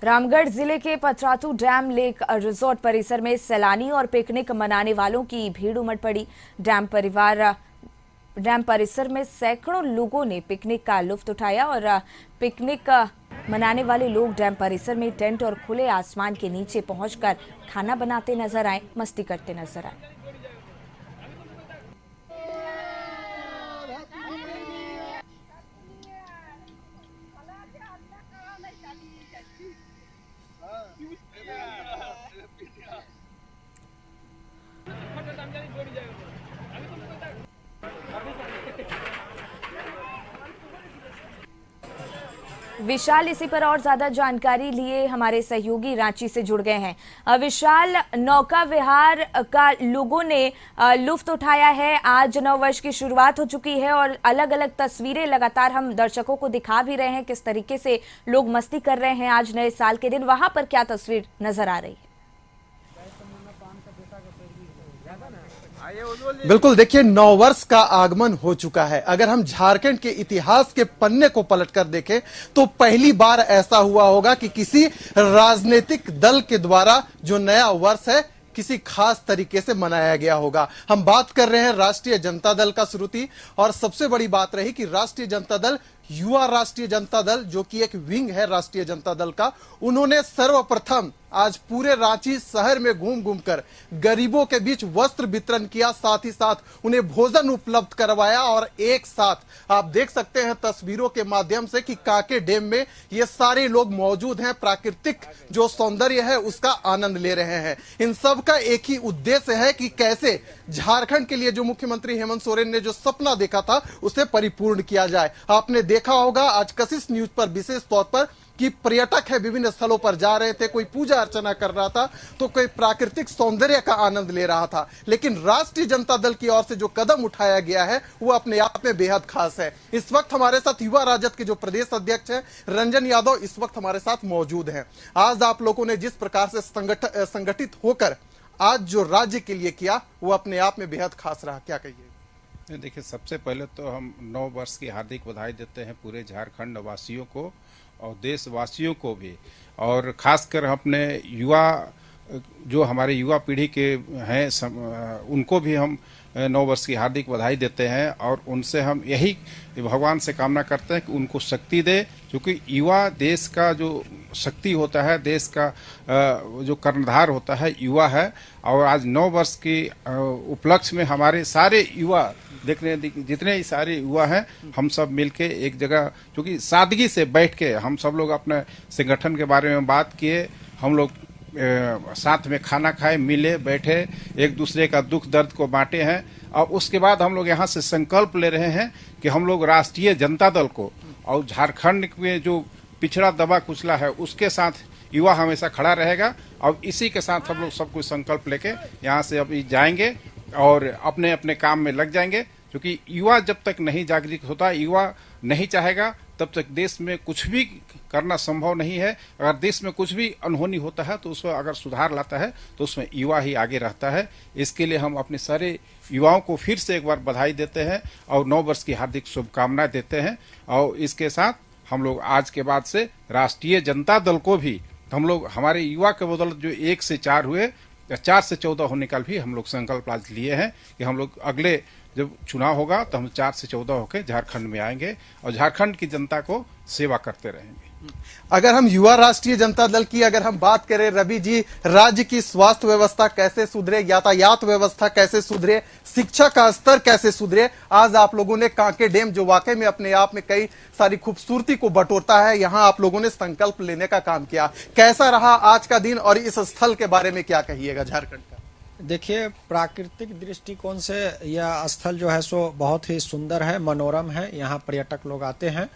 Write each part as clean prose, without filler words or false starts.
रामगढ़ जिले के पथरातू dam lake resort परिसर में सैलानी और पिकनिक मनाने वालों की भीड़ उमड़ पड़ी। डैम परिसर में सैकड़ों लोगों ने पिकनिक का लुत्फ उठाया और पिकनिक मनाने वाले लोग डैम परिसर में टेंट और खुले आसमान के नीचे पहुंचकर खाना बनाते नजर आए, मस्ती करते नजर आए। विशाल इसी पर और ज्यादा जानकारी लिए हमारे सहयोगी रांची से जुड़ गए हैं। विशाल, नौका विहार का लोगों ने लुत्फ उठाया है। आज नव वर्ष की शुरुआत हो चुकी है और अलग अलग तस्वीरें लगातार हम दर्शकों को दिखा भी रहे हैं किस तरीके से लोग मस्ती कर रहे हैं आज नए साल के दिन। वहां पर क्या तस्वीर नजर आ रही है? बिल्कुल, देखिए, नव वर्ष का आगमन हो चुका है। अगर हम झारखंड के इतिहास के पन्ने को पलटकर देखें तो पहली बार ऐसा हुआ होगा कि किसी राजनीतिक दल के द्वारा जो नया वर्ष है किसी खास तरीके से मनाया गया होगा। हम बात कर रहे हैं राष्ट्रीय जनता दल का श्रुति, और सबसे बड़ी बात रही कि राष्ट्रीय जनता दल, युवा राष्ट्रीय जनता दल जो कि एक विंग है राष्ट्रीय जनता दल का, उन्होंने सर्वप्रथम आज पूरे रांची शहर में घूम घूमकर गरीबों के बीच वस्त्र वितरण किया, साथ ही साथ उन्हें भोजन उपलब्ध करवाया। और एक साथ आप देख सकते हैं तस्वीरों के माध्यम से कि कांके डैम में ये सारे लोग मौजूद हैं, प्राकृतिक जो सौंदर्य है उसका आनंद ले रहे हैं। इन सब का एक ही उद्देश्य है कि कैसे झारखंड के लिए जो मुख्यमंत्री हेमंत सोरेन ने जो सपना देखा था उसे परिपूर्ण किया जाए। आपने देखा होगा आज कशिश न्यूज पर विशेष तौर पर कि पर्यटक है विभिन्न स्थलों पर जा रहे थे, कोई पूजा अर्चना कर रहा था तो कोई प्राकृतिक सौंदर्य का आनंद ले रहा था। लेकिन राष्ट्रीय जनता दल की ओर से जो कदम उठाया गया है वो अपने आप में बेहद खास है। इस वक्त हमारे साथ युवा राजद के जो प्रदेश अध्यक्ष हैं रंजन यादव इस वक्त हमारे साथ मौजूद हैं। आज आप लोगों ने जिस प्रकार से संगठित होकर आज जो राज्य के लिए किया वो अपने आप में बेहद खास रहा, क्या कहिए? देखिए, सबसे पहले तो हम नव वर्ष की हार्दिक बधाई देते हैं पूरे झारखंड वासियों को और देशवासियों को भी, और खासकर अपने युवा जो हमारे युवा पीढ़ी के हैं उनको भी हम नव वर्ष की हार्दिक बधाई देते हैं। और उनसे हम यही भगवान से कामना करते हैं कि उनको शक्ति दे, क्योंकि युवा देश का जो शक्ति होता है, देश का जो कर्णधार होता है युवा है। और आज नव वर्ष के उपलक्ष्य में हमारे सारे युवा जितने ही सारे युवा हैं हम सब मिलके एक जगह, क्योंकि सादगी से बैठ के हम सब लोग अपने संगठन के बारे में बात किए, हम लोग साथ में खाना खाए, मिले, बैठे, एक दूसरे का दुख दर्द को बांटे हैं। और उसके बाद हम लोग यहाँ से संकल्प ले रहे हैं कि हम लोग राष्ट्रीय जनता दल को और झारखंड में जो पिछड़ा दबा कुचला है उसके साथ युवा हमेशा खड़ा रहेगा। और इसी के साथ हम लोग सब कुछ संकल्प लेके यहाँ से अभी जाएंगे और अपने अपने काम में लग जाएंगे, क्योंकि युवा जब तक नहीं जागरूक होता, युवा नहीं चाहेगा, तब तक देश में कुछ भी करना संभव नहीं है। अगर देश में कुछ भी अनहोनी होता है तो उसमें अगर सुधार लाता है तो उसमें युवा ही आगे रहता है। इसके लिए हम अपने सारे युवाओं को फिर से एक बार बधाई देते हैं और नव वर्ष की हार्दिक शुभकामनाएं देते हैं। और इसके साथ हम लोग आज के बाद से राष्ट्रीय जनता दल को भी हम लोग हमारे युवा के बदौलत जो 1 से 4 हुए, 4 से 14 होने का भी हम लोग संकल्प आज लिए हैं कि हम लोग अगले जब चुनाव होगा तो हम 4 से 14 होकर झारखंड में आएंगे और झारखंड की जनता को सेवा करते रहेंगे। अगर हम युवा राष्ट्रीय जनता दल की अगर हम बात करें, रवि जी, राज्य की स्वास्थ्य व्यवस्था कैसे सुधरे, यातायात व्यवस्था कैसे सुधरे, शिक्षा का स्तर कैसे सुधरे, आज आप लोगों ने कांके डैम जो वाकई में अपने आप में कई सारी खूबसूरती को बटोरता है, यहां आप लोगों ने संकल्प लेने का काम किया। कैसा रहा आज का दिन और इस स्थल के बारे में क्या कहिएगा झारखंड का? देखिए, प्राकृतिक दृष्टिकोण से यह स्थल जो है सो बहुत ही सुंदर है, मनोरम है। यहाँ पर्यटक लोग आते हैं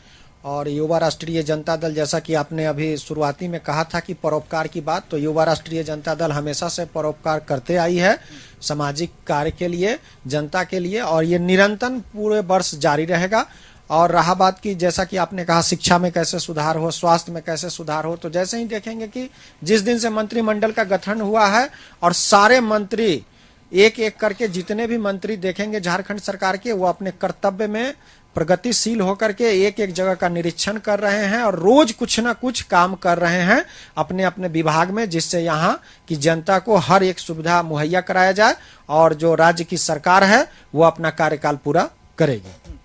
और युवा राष्ट्रीय जनता दल, जैसा कि आपने अभी शुरुआती में कहा था कि परोपकार की बात, तो युवा राष्ट्रीय जनता दल हमेशा से परोपकार करते आई है सामाजिक कार्य के लिए, जनता के लिए, और ये निरंतर पूरे वर्ष जारी रहेगा। और रहा बात की, जैसा कि आपने कहा शिक्षा में कैसे सुधार हो, स्वास्थ्य में कैसे सुधार हो, तो जैसे ही देखेंगे कि जिस दिन से मंत्रिमंडल का गठन हुआ है और सारे मंत्री एक एक करके जितने भी मंत्री देखेंगे झारखंड सरकार के, वो अपने कर्तव्य में प्रगतिशील होकर के एक एक जगह का निरीक्षण कर रहे हैं और रोज कुछ ना कुछ काम कर रहे हैं अपने अपने विभाग में, जिससे यहाँ की जनता को हर एक सुविधा मुहैया कराया जाए और जो राज्य की सरकार है वो अपना कार्यकाल पूरा करेगी।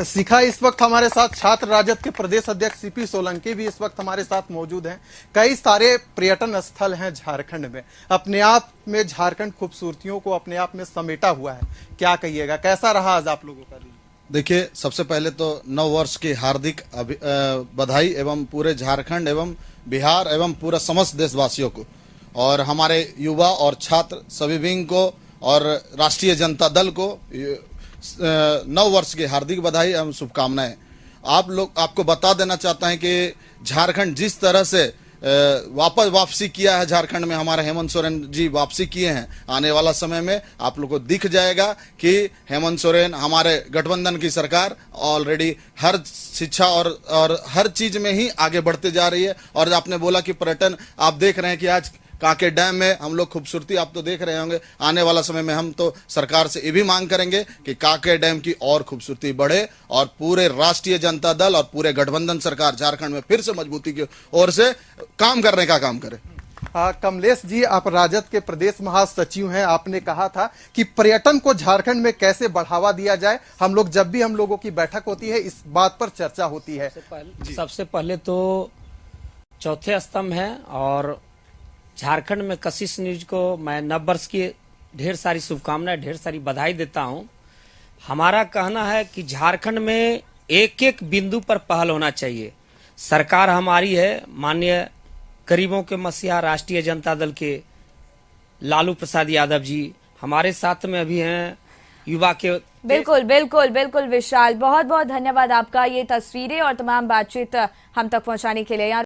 शिखा, इस वक्त हमारे साथ छात्र राजद के प्रदेश अध्यक्ष सीपी सोलंकी भी इस वक्त हमारे साथ मौजूद हैं। कई सारे पर्यटन स्थल हैं झारखंड में, अपने आप में झारखंड खूबसूरतियों को अपने आप में समेटा हुआ है, क्या कहिएगा, कैसा रहा आज आप लोगों का दिन? देखिए, सबसे पहले तो नव वर्ष की हार्दिक बधाई एवं पूरे झारखंड एवं बिहार एवं पूरा समस्त देशवासियों को और हमारे युवा और छात्र सभी विंग को और राष्ट्रीय जनता दल को नव वर्ष की हार्दिक बधाई एवं शुभकामनाएं। आपको बता देना चाहता है कि झारखंड जिस तरह से वापसी किया है, झारखंड में हमारे हेमंत सोरेन जी वापसी किए हैं, आने वाला समय में आप लोग को दिख जाएगा कि हेमंत सोरेन हमारे गठबंधन की सरकार ऑलरेडी हर शिक्षा और हर चीज में ही आगे बढ़ते जा रही है। और आपने बोला कि पर्यटन, आप देख रहे हैं कि आज कांके डैम में हम लोग खूबसूरती आप तो देख रहे होंगे। आने वाला समय में हम तो सरकार से ये भी मांग करेंगे कि कांके डैम की और खूबसूरती बढ़े और पूरे राष्ट्रीय जनता दल और पूरे गठबंधन सरकार झारखंड में फिर से मजबूती की ओर से काम करने का काम करे। कमलेश जी, आप राजद के प्रदेश महासचिव हैं, आपने कहा था कि पर्यटन को झारखंड में कैसे बढ़ावा दिया जाए। हम लोगों की बैठक होती है, इस बात पर चर्चा होती है। सबसे पहले तो चौथे स्तंभ है और झारखंड में कशिश न्यूज को मैं नव वर्ष की ढेर सारी शुभकामनाएं, ढेर सारी बधाई देता हूं। हमारा कहना है कि झारखंड में एक एक बिंदु पर पहल होना चाहिए। सरकार हमारी है, माननीय गरीबों के मसीहा राष्ट्रीय जनता दल के लालू प्रसाद यादव जी हमारे साथ में अभी हैं, युवा के। बिल्कुल बिल्कुल बिल्कुल विशाल, बहुत बहुत धन्यवाद आपका, ये तस्वीरें और तमाम बातचीत हम तक पहुंचाने के लिए।